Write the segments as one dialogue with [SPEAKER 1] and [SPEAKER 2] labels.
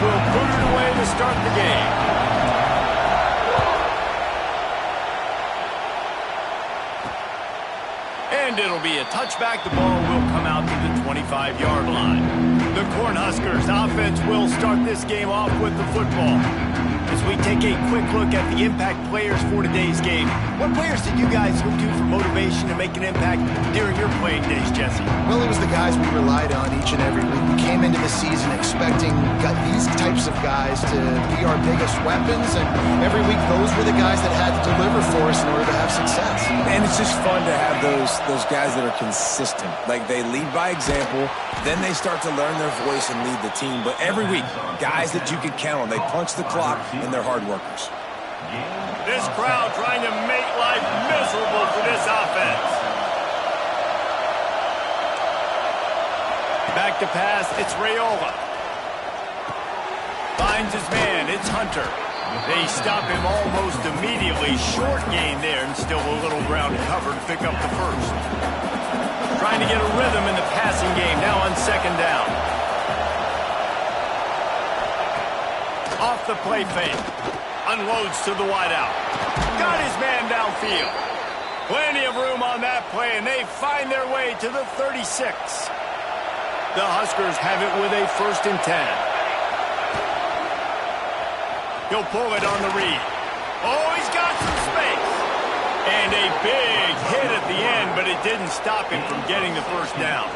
[SPEAKER 1] will put it away to start the game. And it'll be a touchback. The ball will come out to the 25-yard line. The Cornhuskers offense will start this game off with the football. As we take a quick look at the impact players for today's game, what players did you guys look to for motivation to make an impact during your playing days, Jesse?
[SPEAKER 2] Well, it was the guys we relied on each and every week. We came into the season expecting these types of guys to be our biggest weapons, and every week those were the guys that had to deliver for us in order to have success.
[SPEAKER 3] And it's just fun to have those guys that are consistent. Like, they lead by example, then they start to learn their voice and lead the team. But every week, guys that you can count on, they punch the clock, and they're hard workers.
[SPEAKER 1] This crowd trying to make life miserable for this offense. Back to pass, it's Raiola. Finds his man, it's Hunter. They stop him almost immediately. Short gain there, and still a little ground to cover to pick up the first. Trying to get a rhythm in the passing game, now on second down. Off the play fake. Unloads to the wideout. Got his man downfield. Plenty of room on that play, and they find their way to the 36. The Huskers have it with a 1st and 10. He'll pull it on the read. Oh, he's got some space. And a big hit at the end, but it didn't stop him from getting the first down.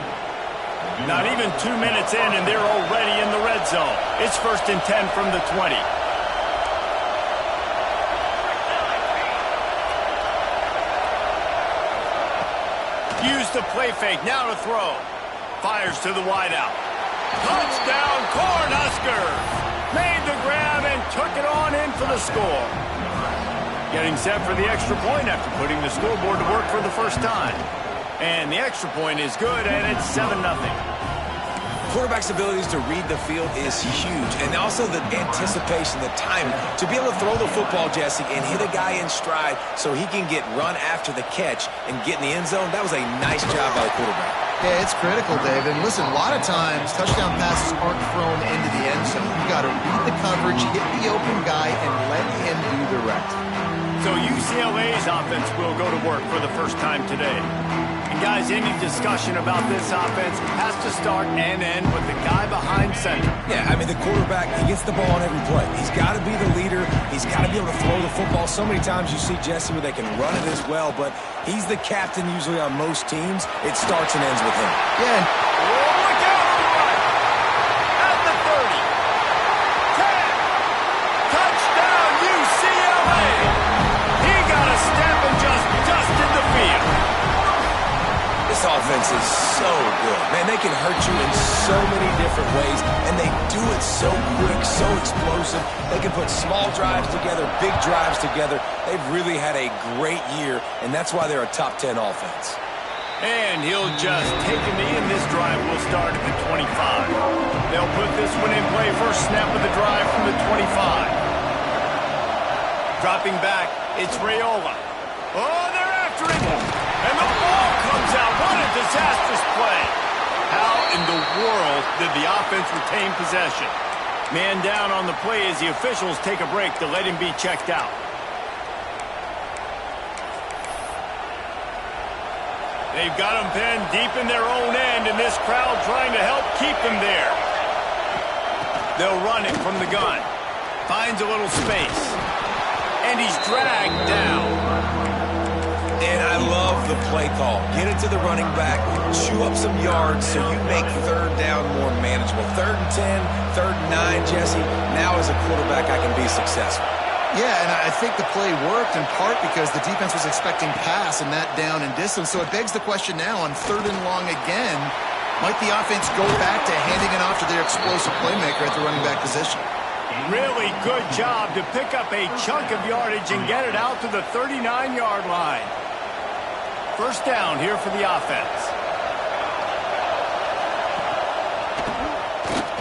[SPEAKER 1] Not even 2 minutes in, and they're already in the red zone. It's 1st and 10 from the 20. Use the play fake, now to throw. Fires to the wideout. Touchdown, Cornhuskers! Made the grab and took it on in for the score. Getting set for the extra point after putting the scoreboard to work for the first time. And the extra point is good, and it's 7-0.
[SPEAKER 3] Quarterback's abilities to read the field is huge, and also the anticipation, the timing. To be able to throw the football, Jesse, and hit a guy in stride so he can get run after the catch and get in the end zone, that was a nice job by the quarterback.
[SPEAKER 2] Yeah, it's critical, Dave. And listen, a lot of times touchdown passes aren't thrown into the end zone. You got to read the coverage, hit the open guy, and let him do the rest.
[SPEAKER 1] So UCLA's offense will go to work for the first time today. And guys, any discussion about this offense has to start and end with the guy behind center.
[SPEAKER 3] Yeah, I mean, the quarterback, he gets the ball on every play. He's got to be the leader. He's got to be able to throw the football. So many times you see Jesse where they can run it as well, but he's the captain usually on most teams. It starts and ends with him.
[SPEAKER 2] Yeah.
[SPEAKER 1] Look out! At the 30. 10. Touchdown, UCLA! He got a step and just dusted the field.
[SPEAKER 3] This offense is so good. Man, they can hurt you in so many different ways, and they do it so quick, so explosive. They can put small drives together, big drives together. They've really had a great year, and that's why they're a top 10 offense.
[SPEAKER 1] And he'll just take a knee, and this drive will start at the 25. They'll put this one in play. First snap of the drive from the 25. Dropping back, it's Raiola. Oh, they're after him. And the ball comes out. What a disastrous play. How in the world did the offense retain possession? Man down on the play as the officials take a break to let him be checked out. They've got him pinned deep in their own end, and this crowd trying to help keep them there. They'll run it from the gun. Finds a little space. And he's dragged down.
[SPEAKER 3] And I love the play call. Get it to the running back, chew up some yards so you make third down more manageable. 3rd and 10, 3rd and 9, Jesse. Now as a quarterback, I can be successful.
[SPEAKER 2] Yeah, and I think the play worked in part because the defense was expecting pass and that down and distance. So it begs the question now on 3rd and long again, might the offense go back to handing it off to their explosive playmaker at the running back position?
[SPEAKER 1] Really good job to pick up a chunk of yardage and get it out to the 39-yard line. First down here for the offense.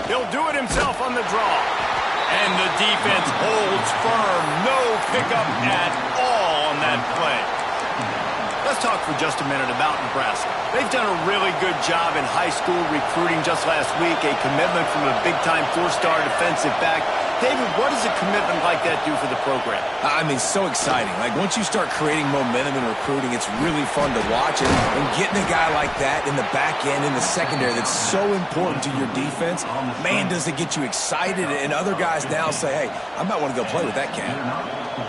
[SPEAKER 1] He'll do it himself on the draw. And the defense holds firm. No pickup at all on that play. Let's talk for just a minute about Nebraska. They've done a really good job in high school recruiting. Just last week, a commitment from a big-time four-star defensive back. David, what does a commitment like that do for the program?
[SPEAKER 3] I mean, so exciting. Like, once you start creating momentum in recruiting, it's really fun to watch. And getting a guy like that in the back end, in the secondary, that's so important to your defense, man, does it get you excited. And other guys now say, hey, I might want to go play with that cat.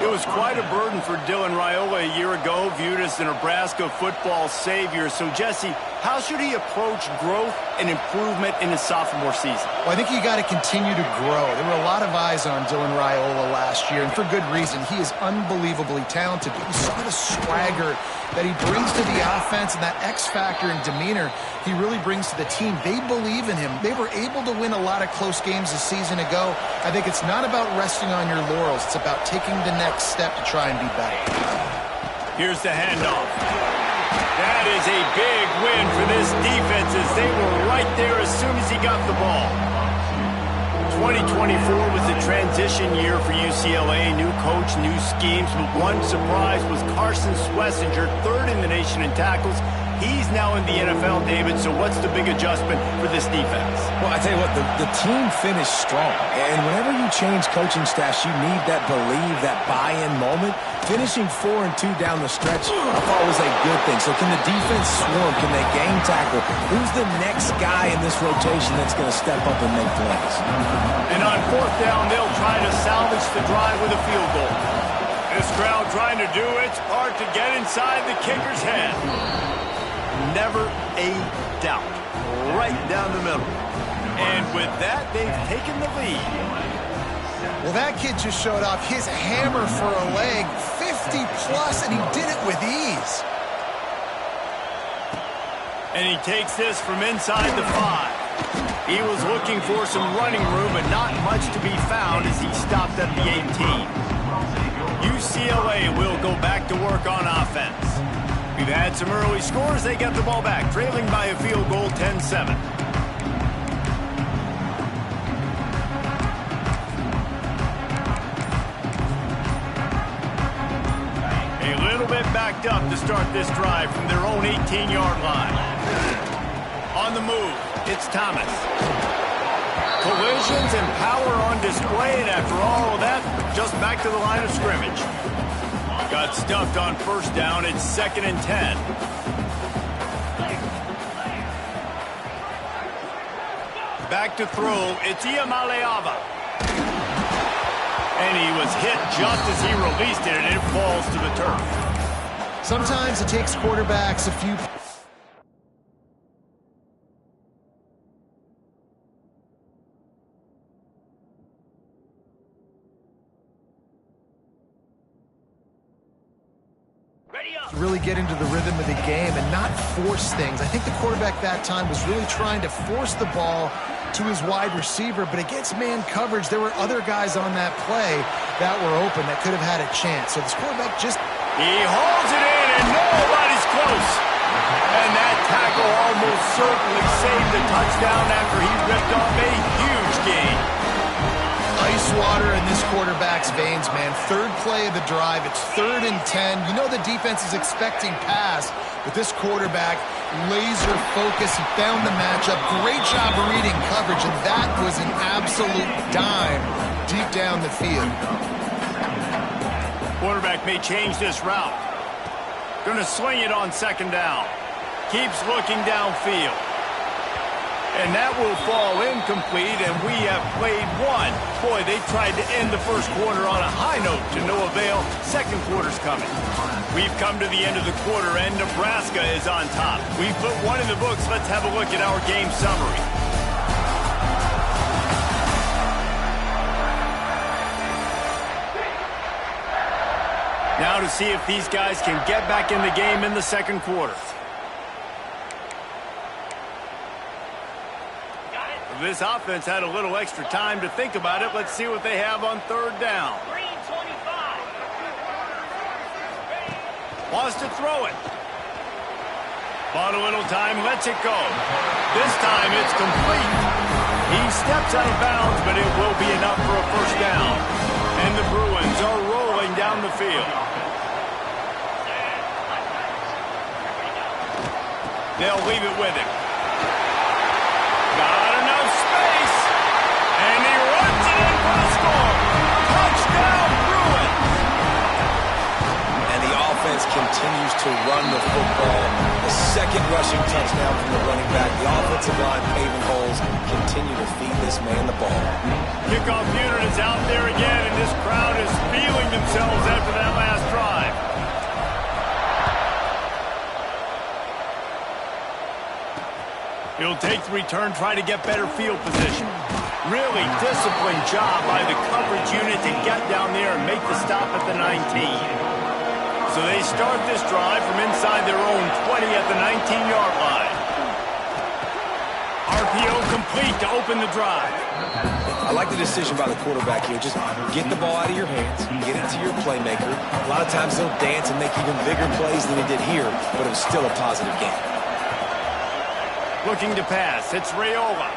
[SPEAKER 1] It was quite a burden for Dylan Raiola a year ago, viewed as the Nebraska football savior. So, Jesse, how should he approach growth and improvement in his sophomore season?
[SPEAKER 2] Well, I think you got to continue to grow. There were a lot of eyes on Dylan Raiola last year, and for good reason. He is unbelievably talented, but you saw the swagger that he brings to the offense and that X factor and demeanor he really brings to the team. They believe in him. They were able to win a lot of close games a season ago. I think it's not about resting on your laurels. It's about taking the next step to try and be better.
[SPEAKER 1] Here's the handoff. That is a big win for this defense as they were right there as soon as he got the ball. 2024 was a transition year for UCLA. New coach, new schemes, but one surprise was Carson Schlesinger, third in the nation in tackles. He's now in the NFL, David, so what's the big adjustment for this defense?
[SPEAKER 3] Well, I tell you what, the team finished strong. And whenever you change coaching staffs, you need that believe, that buy-in moment. Finishing 4-2 down the stretch, I thought was a good thing. So can the defense swarm? Can they game tackle? Who's the next guy in this rotation that's going to step up and make plays?
[SPEAKER 1] And on fourth down, they'll try to salvage the drive with a field goal. This crowd trying to do its part to get inside the kicker's head. Never a doubt. Right down the middle. And with that, they've taken the lead.
[SPEAKER 2] Well, that kid just showed off his hammer for a leg, 50-plus, and he did it with ease.
[SPEAKER 1] And he takes this from inside the 5. He was looking for some running room, but not much to be found as he stopped at the 18. UCLA will go back to work on offense. We've had some early scores. They get the ball back, trailing by a field goal, 10-7. A little bit backed up to start this drive from their own 18-yard line. On the move, it's Thomas. Collisions and power on display, and after all of that, just back to the line of scrimmage. Got stuffed on first down. It's 2nd and 10. Back to throw. It's Iamaleava. And he was hit just as he released it, and it falls to the turf.
[SPEAKER 2] Sometimes it takes quarterbacks a few... really get into the rhythm of the game and not force things. I think the quarterback that time was really trying to force the ball to his wide receiver, but against man coverage, there were other guys on that play that were open that could have had a chance. So this quarterback just...
[SPEAKER 1] He holds it in, and nobody's close. And that tackle almost certainly saved the touchdown after he ripped off a huge gain.
[SPEAKER 2] Ice water in this quarterback's veins, man. Third play of the drive. It's 3rd and 10. You know the defense is expecting pass, but this quarterback, laser focus. He found the matchup. Great job reading coverage, and that was an absolute dime deep down the field.
[SPEAKER 1] Quarterback may change this route. Going to swing it on 2nd down. Keeps looking downfield. And that will fall incomplete, and we have played one. Boy, they tried to end the first quarter on a high note to no avail. Second quarter's coming. We've come to the end of the quarter, and Nebraska is on top. We've put one in the books. Let's have a look at our game summary. Now to see if these guys can get back in the game in the second quarter. This offense had a little extra time to think about it. Let's see what they have on 3rd down. Wants to throw it. Bought a little time, lets it go. This time it's complete. He steps out of bounds, but it will be enough for a first down. And the Bruins are rolling down the field. They'll leave it with him. Got enough space. And he runs it in for the score. Touchdown, Bruins.
[SPEAKER 3] And the offense continues to run the football. The second rushing touchdown from the running back. The offensive line paving holes. Continue to feed this man the ball.
[SPEAKER 1] Kickoff unit is out there again, and this crowd is feeling themselves after that last drive. He'll take the return, try to get better field position. Really disciplined job by the coverage unit to get down there and make the stop at the 19. So they start this drive from inside their own 20 at the 19-yard line. RPO complete to open the drive.
[SPEAKER 3] I like the decision by the quarterback here. Just get the ball out of your hands, get it to your playmaker. A lot of times they'll dance and make even bigger plays than he did here, but it was still a positive game.
[SPEAKER 1] Looking to pass. It's Raiola.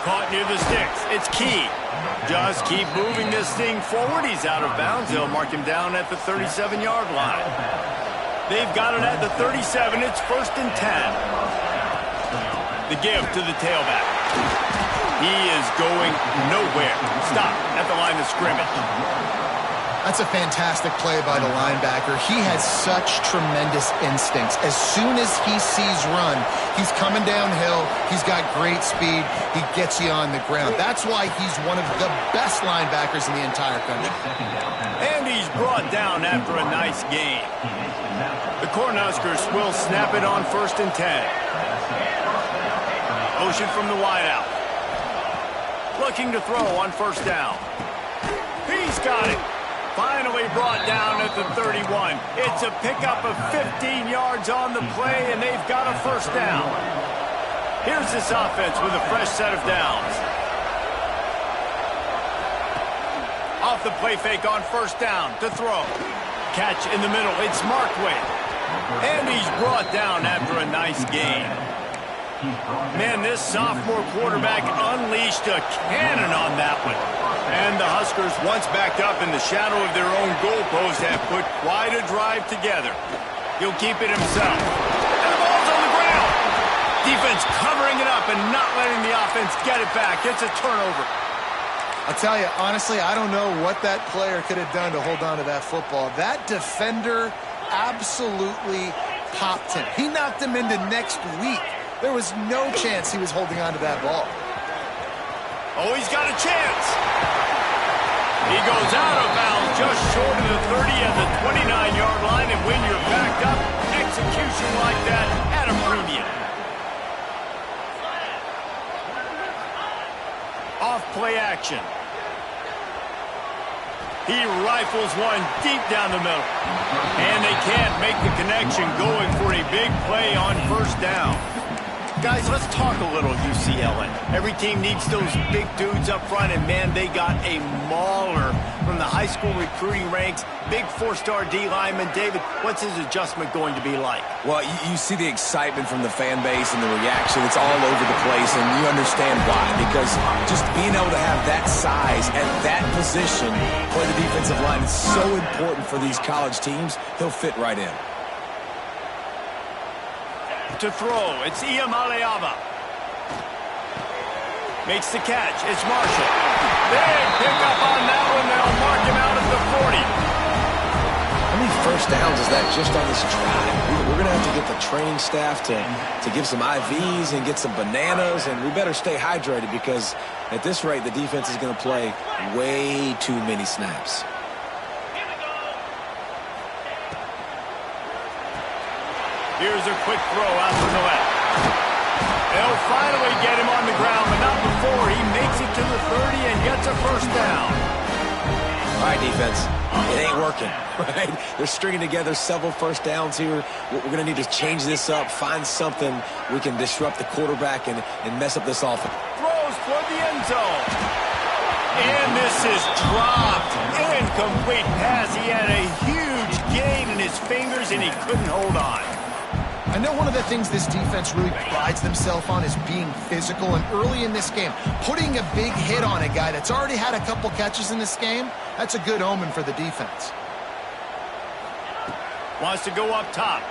[SPEAKER 1] Caught near the sticks. It's Key. Just keep moving this thing forward. He's out of bounds. They'll mark him down at the 37-yard line. They've got it at the 37. It's 1st and 10. The give to the tailback. He is going nowhere. Stop at the line of scrimmage.
[SPEAKER 2] That's a fantastic play by the linebacker. He has such tremendous instincts. As soon as he sees run, he's coming downhill. He's got great speed. He gets you on the ground. That's why he's one of the best linebackers in the entire country.
[SPEAKER 1] And he's brought down after a nice gain. The Cornhuskers will snap it on 1st and 10. Motion from the wideout. Looking to throw on 1st down. He's got it. Finally brought down at the 31. It's a pickup of 15 yards on the play, and they've got a 1st down. Here's this offense with a fresh set of downs. Off the play fake on 1st down to throw. Catch in the middle. It's Markway. And he's brought down after a nice gain. Man, this sophomore quarterback unleashed a cannon on that one. And the Huskers, once backed up in the shadow of their own goalpost, have put quite a drive together. He'll keep it himself. And the ball's on the ground. Defense covering it up and not letting the offense get it back. It's a turnover.
[SPEAKER 2] I'll tell you, honestly, I don't know what that player could have done to hold on to that football. That defender absolutely popped him. He knocked him into next week. There was no chance he was holding on to that ball.
[SPEAKER 1] Oh, he's got a chance. He goes out of bounds just short of the 30 at the 29-yard line, and when you're backed up, execution like that at a premium. Off play action. He rifles one deep down the middle. And they can't make the connection, going for a big play on 1st down. Guys, let's talk a little UCLA. Every team needs those big dudes up front, and man, they got a mauler from the high school recruiting ranks. Big 4-star D lineman. David, what's his adjustment going to be like?
[SPEAKER 3] Well, you see the excitement from the fan base and the reaction. It's all over the place, and you understand why. Because just being able to have that size at that position, play the defensive line, is so important for these college teams. He'll fit right in.
[SPEAKER 1] To throw, it's Iamaleava. Makes the catch, it's Marshall. Big pickup on that one, they'll mark him out at the 40.
[SPEAKER 3] How many 1st downs is that just on this drive? We're going to have to get the training staff to give some IVs and get some bananas, and we better stay hydrated because at this rate, the defense is going to play way too many snaps.
[SPEAKER 1] Here's a quick throw out to the left. They'll finally get him on the ground, but not before he makes it to the 30 and gets a 1st down.
[SPEAKER 3] All right, defense. It ain't working, right? They're stringing together several 1st downs here. We're going to need to change this up, find something we can disrupt the quarterback and mess up this offense.
[SPEAKER 1] Throws toward the end zone. And this is dropped. Incomplete pass. He had a huge gain in his fingers, and he couldn't hold on.
[SPEAKER 2] I know one of the things this defense really prides themselves on is being physical, and early in this game, putting a big hit on a guy that's already had a couple catches in this game, that's a good omen for the defense.
[SPEAKER 1] Wants to go up top.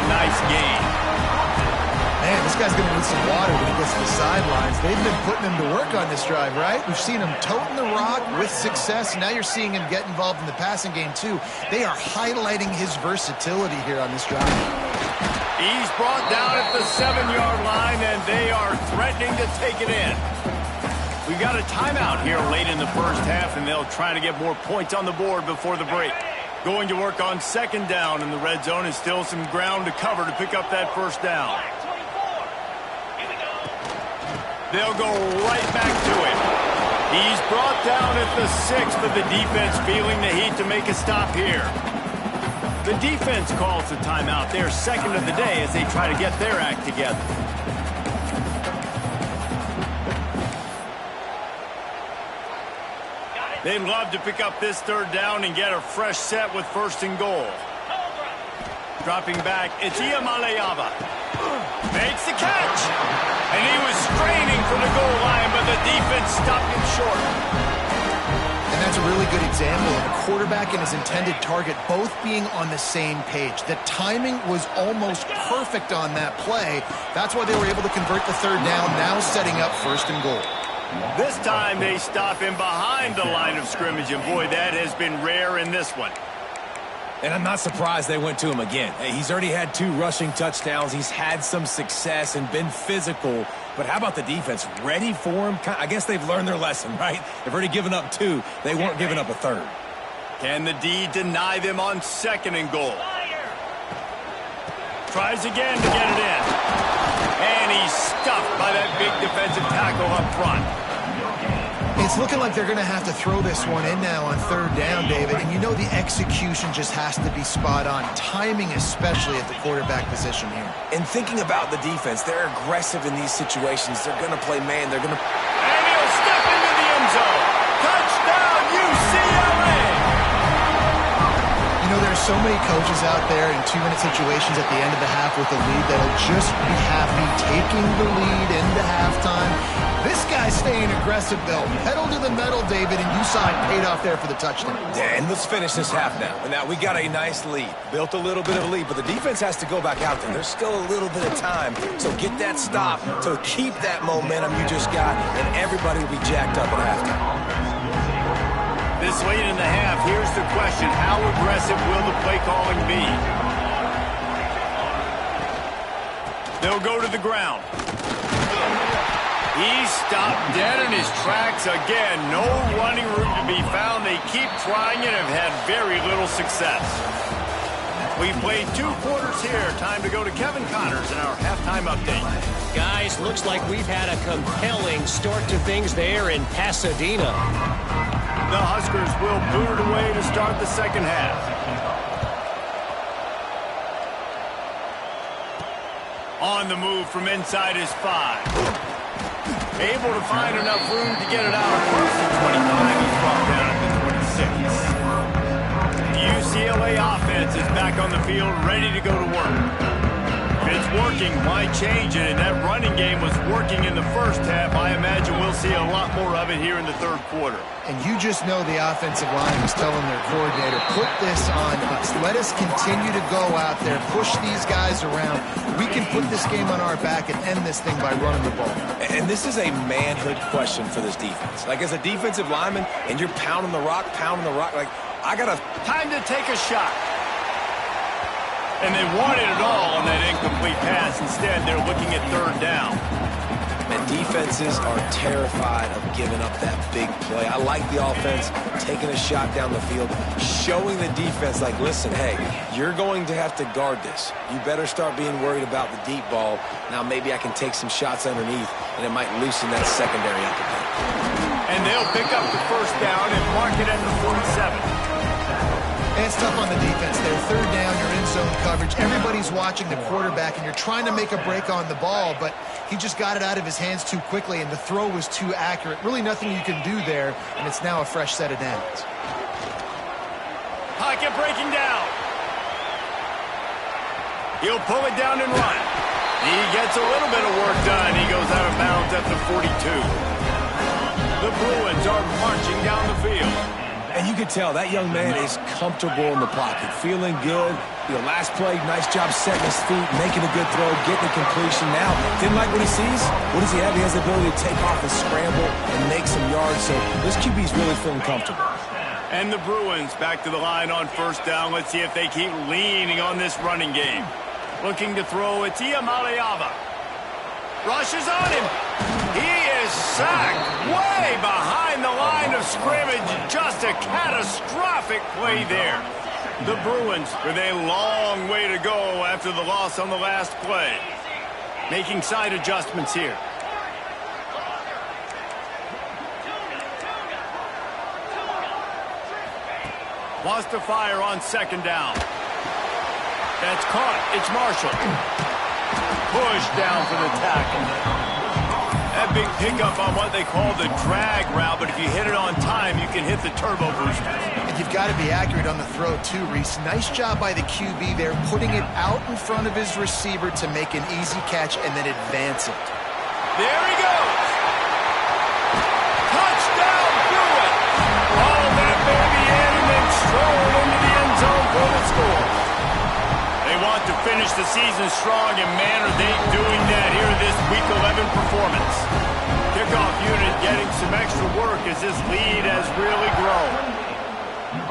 [SPEAKER 1] nice gain.
[SPEAKER 2] Man, this guy's going to need some water when he gets to the sidelines. They've been putting him to work on this drive, right? We've seen him toting the rock with success. Now you're seeing him get involved in the passing game, too. They are highlighting his versatility here on this drive.
[SPEAKER 1] He's brought down at the 7-yard line, and they are threatening to take it in. We've got a timeout here late in the first half, and they'll try to get more points on the board before the break. Going to work on second down in the red zone, and still some ground to cover to pick up that first down. They'll go right back to him. He's brought down at the 6, but the defense feeling the heat to make a stop here. The defense calls the timeout. They're second of the day as they try to get their act together. They'd love to pick up this third down and get a fresh set with first and goal. Dropping back, it's Iamaleava. Makes the catch. And he was straining for the goal line, but the defense stopped him short.
[SPEAKER 2] And that's a really good example of a quarterback and his intended target both being on the same page. The timing was almost perfect on that play. That's why they were able to convert the third down, now setting up first and goal.
[SPEAKER 1] This time they stop him behind the line of scrimmage, and boy, that has been rare in this one.
[SPEAKER 3] And I'm not surprised they went to him again. Hey, he's already had 2 rushing touchdowns. He's had some success and been physical. But how about the defense? Ready for him? I guess they've learned their lesson, right? They've already given up 2. They weren't giving up a third.
[SPEAKER 1] Can the D deny them on second and goal? Tries again to get it in. And he's stuffed by that big defensive tackle up front.
[SPEAKER 2] It's looking like they're going to have to throw this one in now on third down, David. And you know the execution just has to be spot on. Timing especially at the quarterback position here.
[SPEAKER 3] And thinking about the defense, they're aggressive in these situations. They're going to play man. They're going to...
[SPEAKER 1] And he'll step into the end zone. Touchdown, UCLA!
[SPEAKER 2] You know, there's so many coaches out there in 2-minute situations at the end of the half with the lead that'll just be happy taking the lead into halftime. This guy's staying aggressive, though. Pedal to the metal, David, and you saw it paid off there for the touchdown.
[SPEAKER 3] Yeah, and let's finish this half now. And now we got a nice lead. Built a little bit of a lead, but the defense has to go back out there. There's still a little bit of time. So get that stop. So keep that momentum you just got, and everybody will be jacked up at halftime.
[SPEAKER 1] This late in the half, here's the question. How aggressive will the play calling be? They'll go to the ground. He's stopped dead in his tracks again. No running room to be found. They keep trying it and have had very little success. We've played 2 quarters here. Time to go to Kevin Connors in our halftime update.
[SPEAKER 4] Guys, looks like we've had a compelling start to things there in Pasadena.
[SPEAKER 1] The Huskers will boot it away to start the second half. On the move from inside his 5. Able to find enough room to get it out across the 25. He's brought down at the 26. The UCLA offense is back on the field, ready to go to work. If it's working, why change it? And that running game was working in the first half. I imagine we'll see a lot more of it here in the third quarter.
[SPEAKER 2] And you just know the offensive line was telling their coordinator, put this on us. Let us continue to go out there, push these guys around. We can put this game on our back and end this thing by running the ball.
[SPEAKER 3] And this is a manhood question for this defense. Like, as a defensive lineman, and you're pounding the rock, like, I got to...
[SPEAKER 1] Time to take a shot. And they wanted it all on that incomplete pass. Instead, they're looking at third down.
[SPEAKER 3] And defenses are terrified of giving up that big play. I like the offense taking a shot down the field, showing the defense, like, listen, hey, you're going to have to guard this. You better start being worried about the deep ball. Now maybe I can take some shots underneath, and it might loosen that secondary up a bit.
[SPEAKER 1] And they'll pick up the first down and mark it at the 47.
[SPEAKER 2] And it's tough on the defense there. Third down, you're in zone coverage. Everybody's watching the quarterback, and you're trying to make a break on the ball, but he just got it out of his hands too quickly, and the throw was too accurate. Really nothing you can do there, and it's now a fresh set of downs.
[SPEAKER 1] Pocket breaking down. He'll pull it down and run. He gets a little bit of work done. He goes out of bounds at the 42. The Bruins are marching down the field.
[SPEAKER 3] And you can tell that young man is comfortable in the pocket, feeling good. Last play, nice job setting his feet, making a good throw, getting a completion. Now, didn't like what he sees. What does he have? He has the ability to take off and scramble and make some yards. So this QB's really feeling comfortable.
[SPEAKER 1] And the Bruins back to the line on first down. Let's see if they keep leaning on this running game. Looking to throw, it's TML. Rushes on him. He is sacked way behind the line of scrimmage. Just a catastrophic play there. The Bruins with a long way to go after the loss on the last play. Making side adjustments here. Wants to fire on second down. That's caught. It's Marshall. Push down for the tackle. That big pickup on what they call the drag route, but if you hit it on time, you can hit the turbo booster.
[SPEAKER 2] And you've got to be accurate on the throw, too, Reese. Nice job by the QB there, putting it out in front of his receiver to make an easy catch and then advance it.
[SPEAKER 1] There he goes. Touchdown, do it. All that baby in and then stroll into the end zone for the score. They want to finish the season strong, and man, are they doing that here in this Week 11 performance. Kickoff unit getting some extra work as this lead has really grown.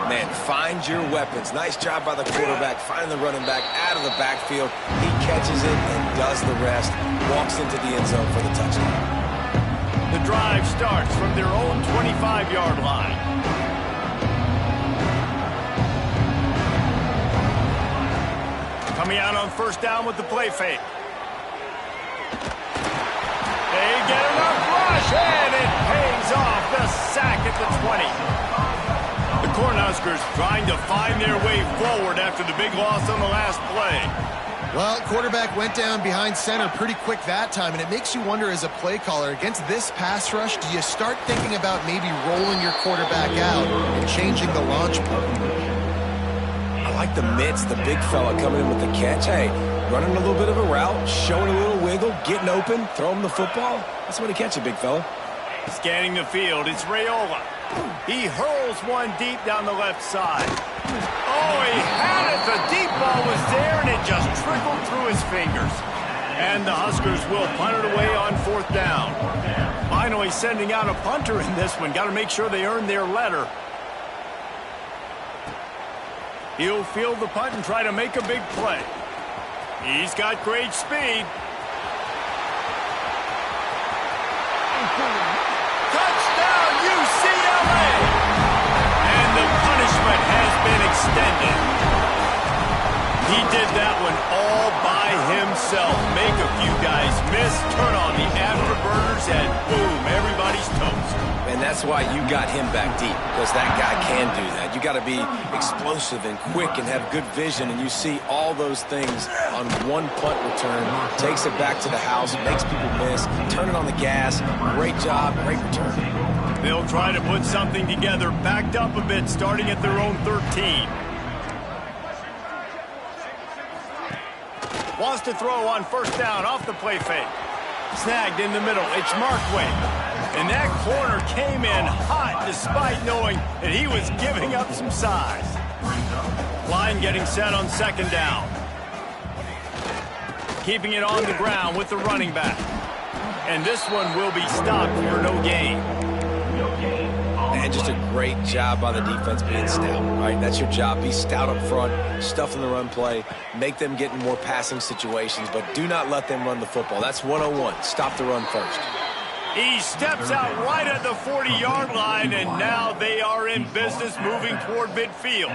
[SPEAKER 3] Man, find your weapons. Nice job by the quarterback, finding the running back out of the backfield. He catches it and does the rest, walks into the end zone for the touchdown.
[SPEAKER 1] The drive starts from their own 25-yard line. Coming out on first down with the play fake. They get enough rush, and it pays off. The sack at the 20. The Cornhuskers trying to find their way forward after the big loss on the last play.
[SPEAKER 2] Well, quarterback went down behind center pretty quick that time, and it makes you wonder as a play caller, against this pass rush, do you start thinking about maybe rolling your quarterback out and changing the launch point?
[SPEAKER 3] I like the mitts, the big fella coming in with the catch. Hey, running a little bit of a route, showing a little wiggle, getting open, throw him the football. That's the way to catch it, big fella.
[SPEAKER 1] Scanning the field, it's Raiola. He hurls one deep down the left side. Oh, he had it. The deep ball was there, and it just trickled through his fingers. And the Huskers will punt it away on fourth down. Finally sending out a punter in this one. Got to make sure they earn their letter. He'll field the punt and try to make a big play. He's got great speed. Touchdown, UCLA! And the punishment has been extended. He did that one all by himself. Make a few guys miss, turn on the afterburners, and boom, everybody's toast.
[SPEAKER 3] And that's why you got him back deep, because that guy can do that. You got to be explosive and quick and have good vision, and you see all those things on one punt return. Takes it back to the house, makes people miss, turn it on the gas. Great job, great return.
[SPEAKER 1] They'll try to put something together, backed up a bit, starting at their own 13. Wants to throw on first down off the play fake. Snagged in the middle. It's Markway. And that corner came in hot despite knowing that he was giving up some size. Line getting set on second down. Keeping it on the ground with the running back. And this one will be stopped for no gain.
[SPEAKER 3] And just a great job by the defense being stout. All right, that's your job. Be stout up front, stuff in the run play, make them get in more passing situations, but do not let them run the football. That's 101. Stop the run first.
[SPEAKER 1] He steps out right at the 40-yard line, and now they are in business moving toward midfield.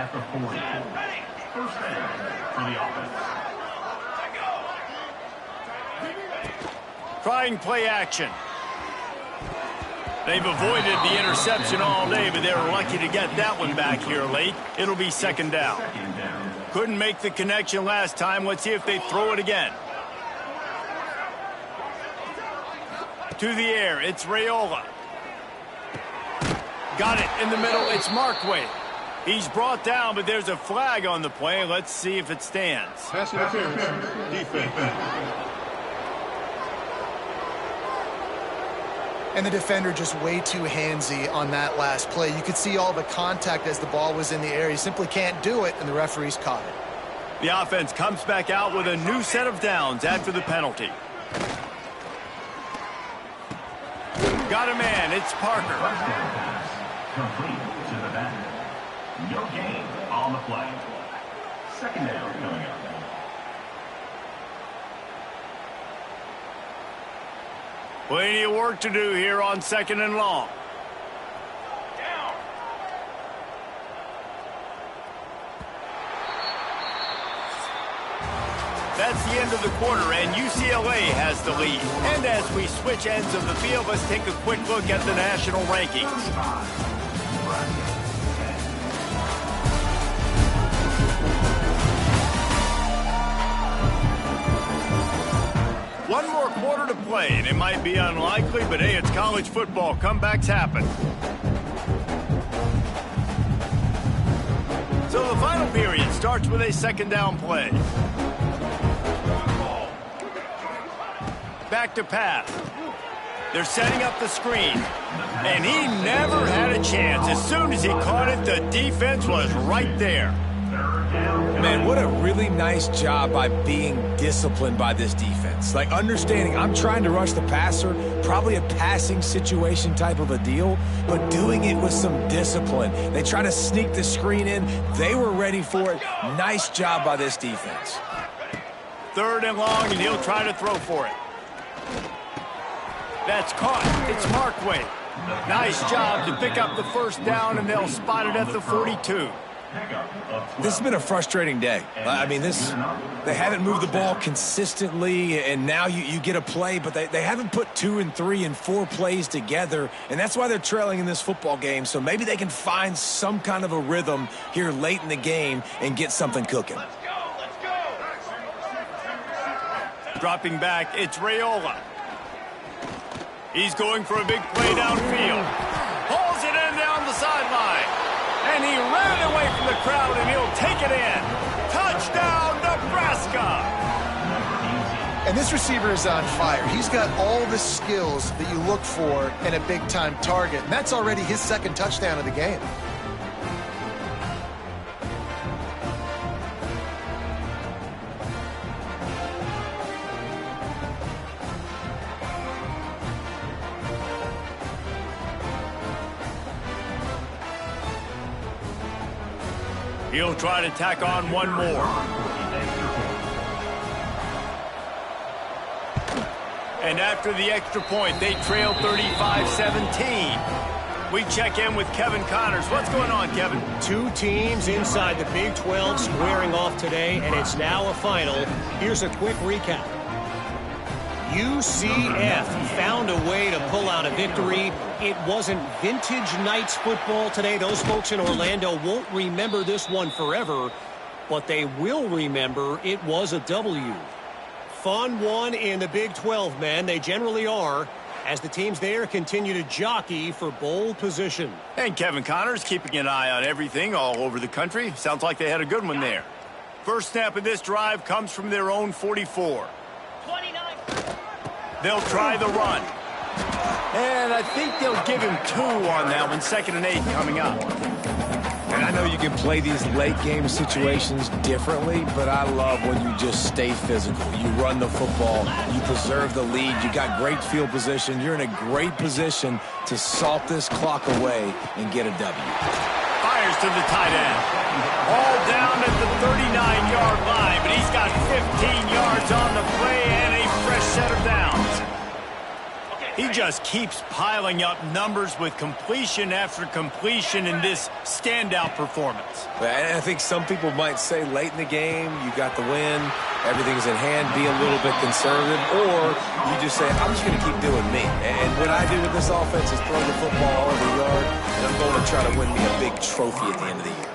[SPEAKER 1] Trying play action. They've avoided the interception all day, but they're lucky to get that one back here late. It'll be second down. Couldn't make the connection last time. Let's see if they throw it again. To the air, it's Raiola. Got it in the middle, it's Markway. He's brought down, but there's a flag on the play. Let's see if it stands.
[SPEAKER 5] Pass interference. Defense.
[SPEAKER 2] And the defender just way too handsy on that last play. You could see all the contact as the ball was in the air. He simply can't do it, and the referees caught it.
[SPEAKER 1] The offense comes back out with a new set of downs after the penalty. Got a man. It's Parker.
[SPEAKER 5] Complete to the back. No gain on the play. Second down coming up.
[SPEAKER 1] Plenty of work to do here on 2nd and long. That's the end of the quarter, and UCLA has the lead. And as we switch ends of the field, let's take a quick look at the national rankings. One more quarter to play, and it might be unlikely, but hey, it's college football. Comebacks happen. So the final period starts with a 2nd down play. Back to pass. They're setting up the screen. And he never had a chance. As soon as he caught it, the defense was right there.
[SPEAKER 3] Man, what a really nice job by being disciplined by this defense. Like, understanding I'm trying to rush the passer, probably a passing situation type of a deal, but doing it with some discipline. They try to sneak the screen in. They were ready for it. Nice job by this defense.
[SPEAKER 1] 3rd and long, and he'll try to throw for it. That's caught. It's Markway. Nice job to pick up the 1st down, and they'll spot it at the 42.
[SPEAKER 3] This has been a frustrating day. I mean, they haven't moved the ball consistently, and now you get a play, but they haven't put 2 and 3 and 4 plays together, and that's why they're trailing in this football game. So maybe they can find some kind of a rhythm here late in the game and get something cooking.
[SPEAKER 1] Dropping back, it's Raiola. He's going for a big play downfield. Pulls it in down the sideline. And he ran away from the crowd, and he'll take it in. Touchdown, Nebraska!
[SPEAKER 2] And this receiver is on fire. He's got all the skills that you look for in a big-time target. And that's already his 2nd touchdown of the game.
[SPEAKER 1] He'll try to tack on one more. And after the extra point, they trail 35-17. We check in with Kevin Connors. What's going on, Kevin?
[SPEAKER 4] 2 teams inside the Big 12 squaring off today, and it's now a final. Here's a quick recap. UCF found a way to pull out a victory. It wasn't vintage Knights football today. Those folks in Orlando won't remember this one forever, but they will remember it was a W. Fun one in the Big 12, man. They generally are, as the teams there continue to jockey for bowl position.
[SPEAKER 1] And Kevin Connors keeping an eye on everything all over the country. Sounds like they had a good one there. First snap of this drive comes from their own 44. They'll try the run. And I think they'll give him 2 on that one. 2nd and 8 coming up.
[SPEAKER 3] And I know you can play these late game situations differently, but I love when you just stay physical. You run the football, you preserve the lead, you got great field position, you're in a great position to salt this clock away and get a W.
[SPEAKER 1] Fires to the tight end. All down at the 39-yard line, but he's got 15 yards on the play and a fresh set of downs. He just keeps piling up numbers with completion after completion in this standout performance.
[SPEAKER 3] And I think some people might say late in the game, you got the win, everything's in hand, be a little bit conservative, or you just say, I'm just going to keep doing me. And what I do with this offense is throw the football all over the yard, and I'm going to try to win me a big trophy at the end of the year.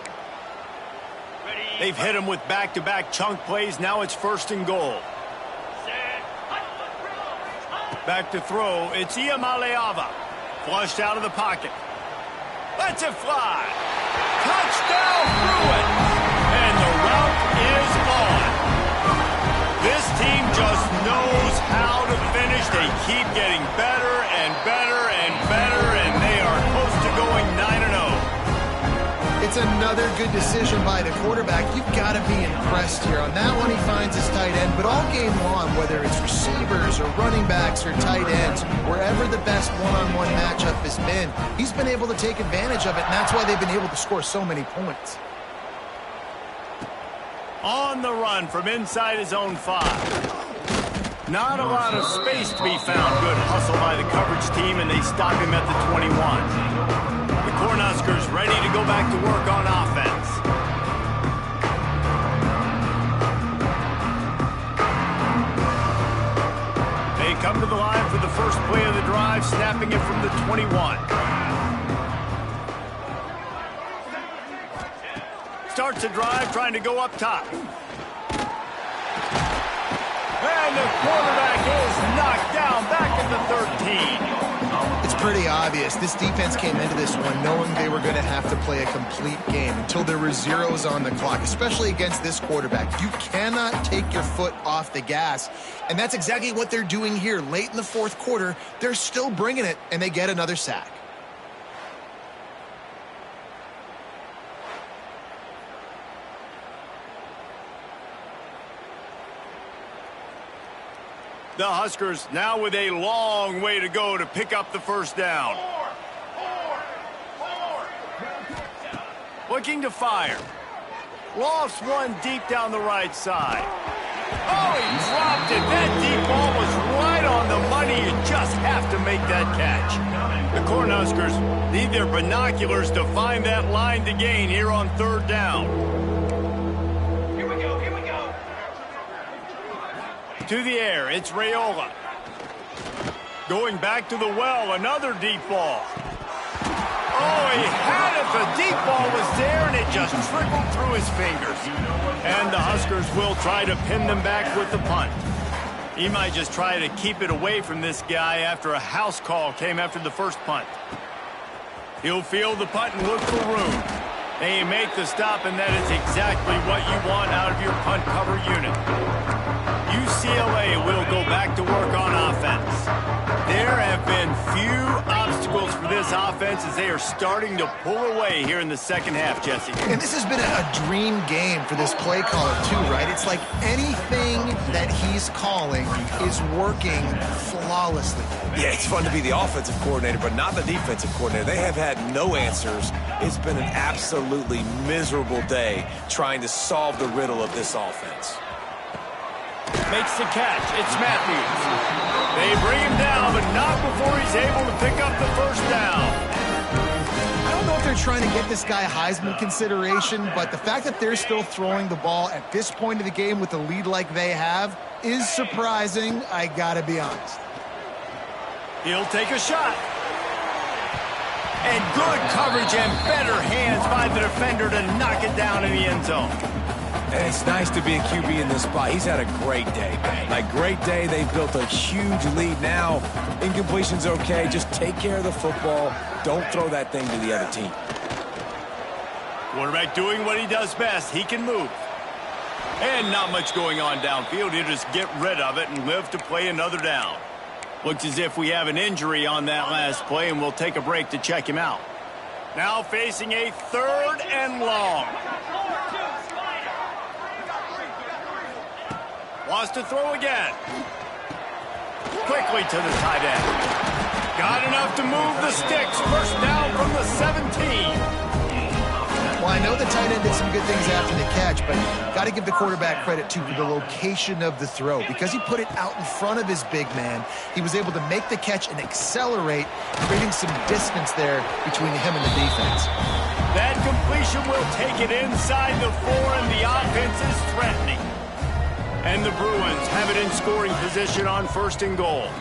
[SPEAKER 1] They've hit him with back-to-back chunk plays. Now it's 1st and goal. Back to throw. It's Iamaleava. Flushed out of the pocket. Lets it fly. Touchdown, Bruin. And the route is on. This team just knows how to finish. They keep getting better and better
[SPEAKER 2] another good decision by the quarterback. You've got to be impressed here. On that one, he finds his tight end, but all game long, whether it's receivers or running backs or tight ends, wherever the best one-on-one matchup has been, he's been able to take advantage of it, and that's why they've been able to score so many points.
[SPEAKER 1] On the run from inside his own 5. Not a lot of space to be found. Good hustle by the coverage team, and they stop him at the 21. The Cornhuskers ready to go back to work on offense. They come to the line for the first play of the drive, snapping it from the 21. Starts the drive, trying to go up top. And the quarterback is knocked down back at the 13.
[SPEAKER 2] It's pretty obvious. This defense came into this one knowing they were going to have to play a complete game until there were zeros on the clock, especially against this quarterback. You cannot take your foot off the gas, and that's exactly what they're doing here. Late in the fourth quarter, they're still bringing it, and they get another sack.
[SPEAKER 1] The Huskers now with a long way to go to pick up the first down. Looking to fire. Lofts one deep down the right side. Oh, he dropped it. That deep ball was right on the money. You just have to make that catch. The Cornhuskers need their binoculars to find that line to gain here on third down. To the air, it's Raiola. Going back to the well, another deep ball. Oh, he had it. The deep ball was there, and it just trickled through his fingers. And the Huskers will try to pin them back with the punt. He might just try to keep it away from this guy after a house call came after the first punt. He'll field the punt and look for room. They make the stop, and that is exactly what you want out of your punt cover unit. UCLA will go back to work on offense. There have been few obstacles for this offense as they are starting to pull away here in the second half, Jesse.
[SPEAKER 2] And this has been a dream game for this play caller, too, right? It's like anything that he's calling is working flawlessly.
[SPEAKER 3] Yeah, it's fun to be the offensive coordinator, but not the defensive coordinator. They have had no answers. It's been an absolutely miserable day trying to solve the riddle of this offense.
[SPEAKER 1] Makes the catch. It's Matthews. They bring him down, but not before he's able to pick up the first down.
[SPEAKER 2] I don't know if they're trying to get this guy Heisman consideration, but the fact that they're still throwing the ball at this point of the game with a lead like they have is surprising, I gotta be honest.
[SPEAKER 1] He'll take a shot. And good coverage and better hands by the defender to knock it down in the end zone.
[SPEAKER 3] And it's nice to be a QB in this spot. He's had a great day. Like, great day. They've built a huge lead now. Incompletion's okay. Just take care of the football. Don't throw that thing to the other team.
[SPEAKER 1] Quarterback doing what he does best. He can move. And not much going on downfield. He'll just get rid of it and live to play another down. Looks as if we have an injury on that last play, and we'll take a break to check him out. Now facing a third and long. Wants to throw again. Quickly to the tight end. Got enough to move the sticks. First down from the 17.
[SPEAKER 2] Well, I know the tight end did some good things after the catch, but got to give the quarterback credit, too, for the location of the throw. Because he put it out in front of his big man, he was able to make the catch and accelerate, creating some distance there between him and the defense.
[SPEAKER 1] That completion will take it inside the 4, and the offense is threatening. And the Bruins have it in scoring position on first and goal.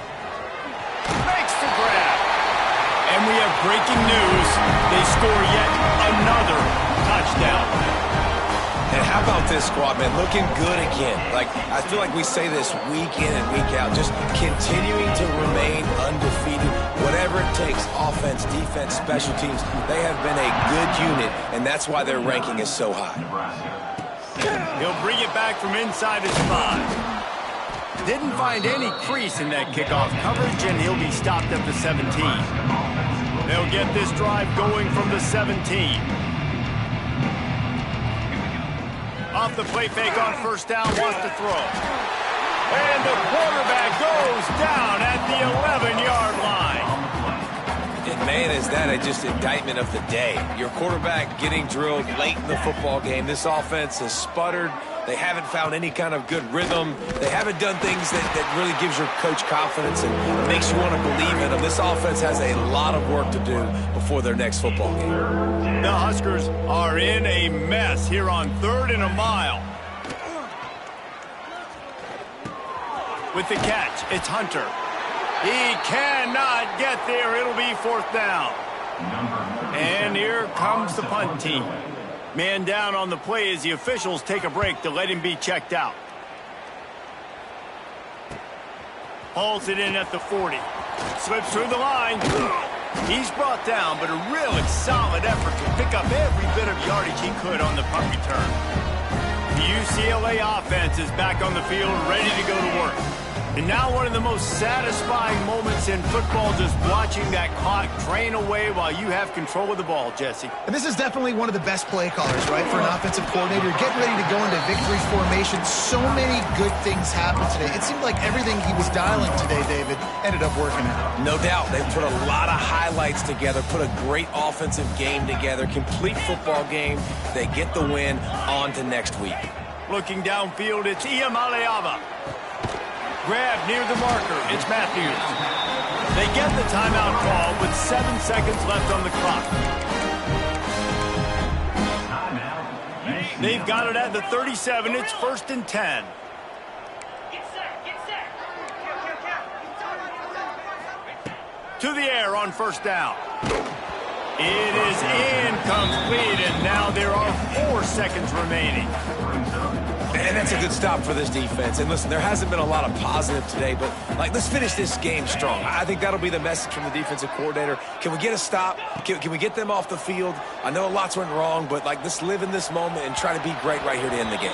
[SPEAKER 1] Makes the grab. And we have breaking news. They score yet another touchdown.
[SPEAKER 3] And how about this squad, man? Looking good again. Like, I feel like we say this week in and week out. Just continuing to remain undefeated. Whatever it takes, offense, defense, special teams. They have been a good unit, and that's why their ranking is so high.
[SPEAKER 1] He'll bring it back from inside his 5. Didn't find any crease in that kickoff coverage, and he'll be stopped at the 17. They'll get this drive going from the 17. Off the play fake on first down, wants to throw. And the quarterback goes down at the 11-yard line.
[SPEAKER 3] And man, is that just indictment of the day. Your quarterback getting drilled late in the football game. This offense has sputtered. They haven't found any kind of good rhythm. They haven't done things that really gives your coach confidence and makes you want to believe in them. This offense has a lot of work to do before their next football game.
[SPEAKER 1] The Huskers are in a mess here on 3rd and a mile. With the catch, it's Hunter. He cannot get there. It'll be 4th down. And here comes the punt team. Man down on the play as the officials take a break to let him be checked out. Hauls it in at the 40. Slips through the line. He's brought down, but a really solid effort to pick up every bit of yardage he could on the punt return. The UCLA offense is back on the field, ready to go to work. And now one of the most satisfying moments in football, just watching that clock drain away while you have control of the ball, Jesse.
[SPEAKER 2] And this is definitely one of the best play callers, right, for an offensive coordinator. Getting ready to go into victory formation. So many good things happened today. It seemed like everything he was dialing today, David, ended up working out.
[SPEAKER 3] No doubt. They put a lot of highlights together, put a great offensive game together, complete football game. They get the win. On to next week.
[SPEAKER 1] Looking downfield, it's Iamaleava. Grab near the marker. It's Matthews. They get the timeout call with 7 seconds left on the clock. They've got it at the 37. It's 1st and 10. To the air on first down. It is incomplete, and now there are 4 seconds remaining.
[SPEAKER 3] And that's a good stop for this defense. And listen, there hasn't been a lot of positive today, but let's finish this game strong. I think that'll be the message from the defensive coordinator. Can we get a stop? Can we get them off the field? I know lots went wrong, but let's live in this moment and try to be great right here to end the game.